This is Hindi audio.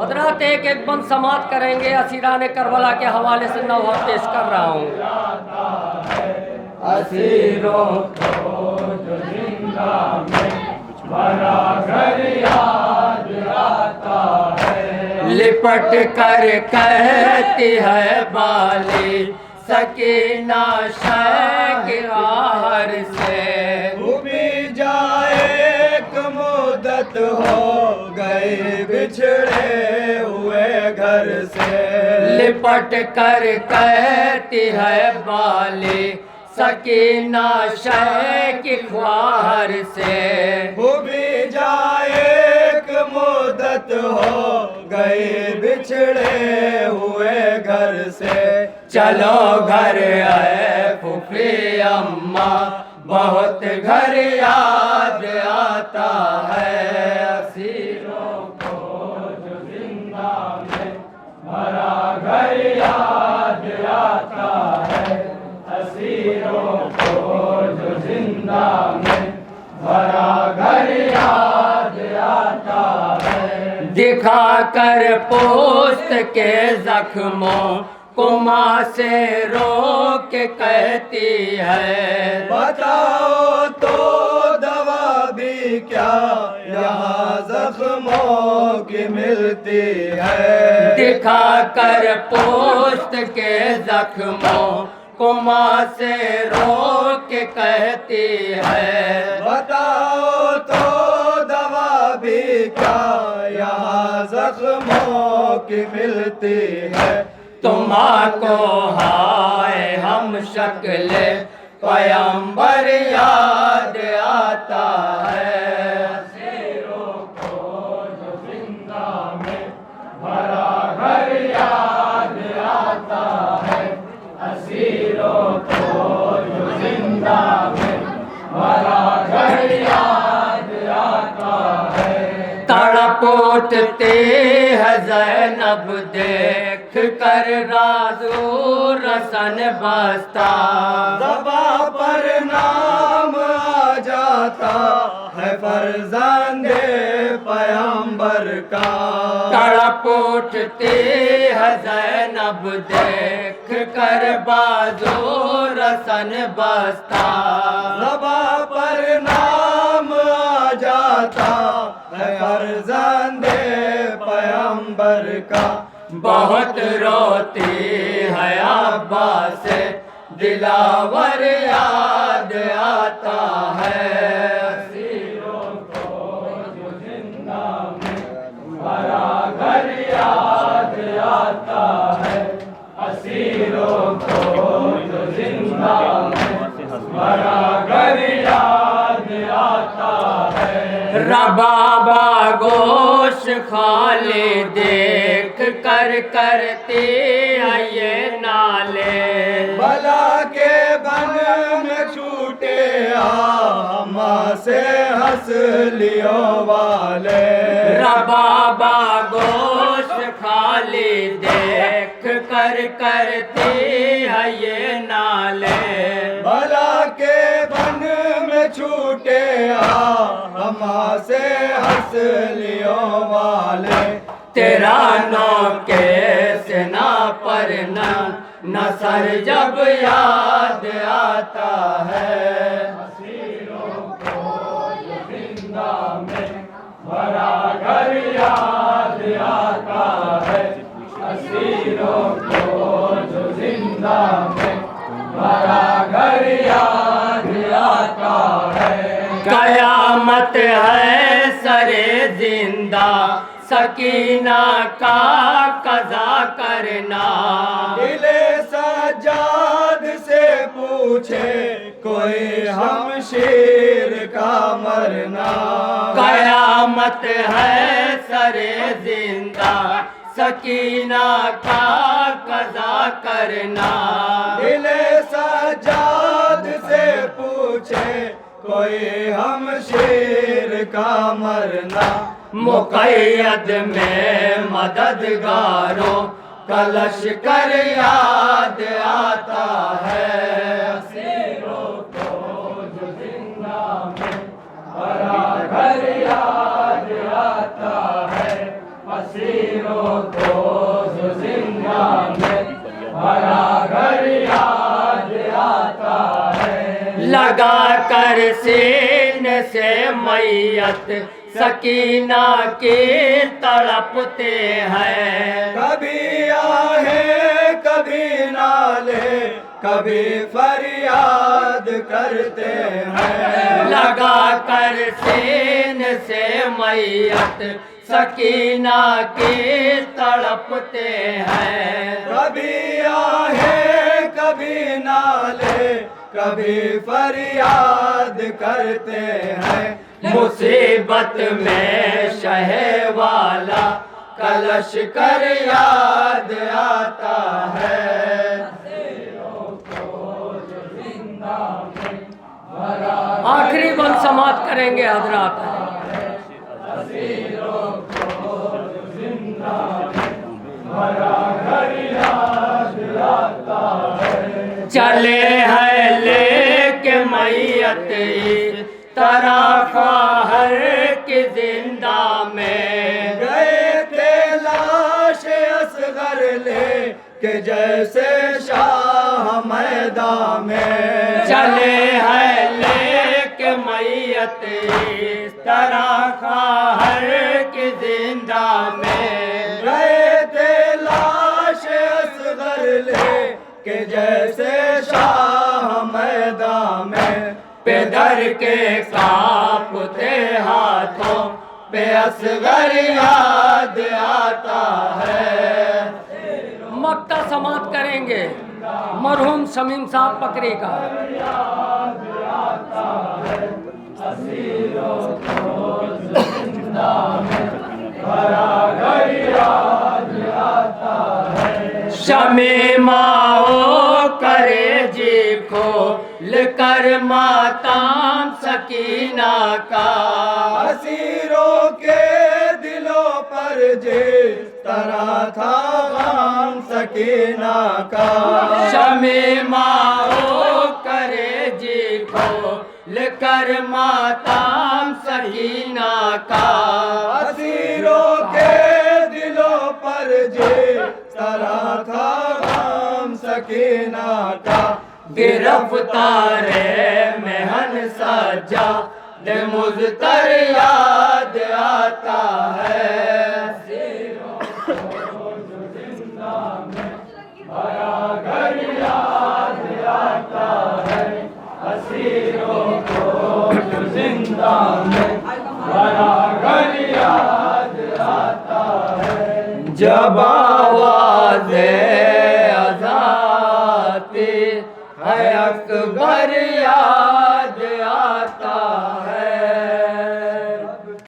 हजरात एक एक बंद समाप्त करेंगे। असीरान करबला के हवाले से नौहा पेश कर रहा हूँ। असीरों को जो जिंदा में बड़ा घर याद आता है, लिपट कर कहती है बाली सकीना शाकिरार से, भी जाए एक मुद्दत हो गए बिछड़े हुए घर से। लिपट कर कहती है बाली सकीना की ख्वार से, भी जाए एक मुद्दत हो गए बिछड़े हुए घर से। चलो घर आए फूफी अम्मा बहुत घर याद आता है। असीरों को जो जिंदा में भरा घर याद आता है, असीरों को जो जिंदा में भरा घर याद आता है। दिखा कर पोस्ट के जख्मों को माँ से रो के कहती है, बताओ तो दवा भी क्या यहाँ जख्मों की मिलती है। दिखा कर पोस्ट के जख्मों को माँ से रो के कहती है, बताओ तो दवा भी क्या यहाँ जख्मों की मिलती है। तुम्हां को हाय हम शक्ल पैगंबर याद आता है। असीरों को जो जिंदा में भरा घर याद आता है, असीरों को जो जिंदा में भरा घर याद आता है। तड़प उठते है ज़ैनब देख कर राज़ो रसन बस्ता, ज़बां पर नाम आ जाता है फर्ज़ांदे पैगंबर का। तड़प उठते है ज़ैनब देख कर बाजो रसन बस्ता, ज़बां पर नाम आ जाता है फर्ज़ांदे पैगंबर का। बहुत रोती है अब्बास दिलावर याद आता है। असीरों को जो जिंदा में भरा घर याद आता है, असीरों को जो जिंदा में भरा घर याद आता है। रबाबा गोश खाले देख कर करते आये नाले, भला के बन में छूटे आमा से हंस लियो वाले। रबाबा गोश खाले देख कर करते आये नाले, भला के बन में छूटे आमा से हंस लियो वाले। तेरा नो के ना पर न सर जब याद आता है। असीरों को जो जिंदा में भरा घर याद आता है, असीरों को जो जिंदा में भरा घर याद आता है। कयामत है सरे जिंदा सकीना का कज़ा करना, दिले सजाद से पूछे कोई हम शेर का मरना। कयामत है सरे जिंदा सकीना का कज़ा करना, दिले सजाद से पूछे कोई हम शेर का मरना। मुक़य्यद में मददगारों का लश्कर याद आता है। असीरों को जो जिंदा में भरा घर याद आता है, असीरों असीरों को जो जिंदा में भरा घर याद आता है। लगा कर सीने से मैयत सकीना की तड़पते हैं। कभी आहे कभी नाले कभी फरियाद करते हैं। लगा कर सीने से मैयत सकीना की तड़पते हैं। कभी आहे कभी नाले कभी फरियाद करते हैं। मुसीबत में शहे वाला कलश कर याद आता है। आखिरी बंद समाप्त करेंगे हजरात। चले हैं लेके मैयत तरह हर के जिंदा में। गए थे लाश असगर ले के जैसे शाह मैदान में। चले हैं लेके मैयत तरह हर के जिंदा में। गए थे लाश असगर ले के जैसे शाह मैदान में। पेदर के कांपते हाथों पे असगर याद आता है। मक्ता समाप्त करेंगे मरहूम शमीम साहब पकरी का। शमीमाओ करे जी खोल कर माताम सकीना का। असीरों के दिलों पर जिस तरह था गम सकीना का। शमीमाओ करे जी खोल कर माताम सकीना का। असीरों के दिलों पर जिस तरह था गम सकीना का। गिरफ्तारे मेहन सजा दे मुझतर याद आता है। जिंदा में भरा घर याद आता है। जब आवाज़े अज़ाती है अकबर याद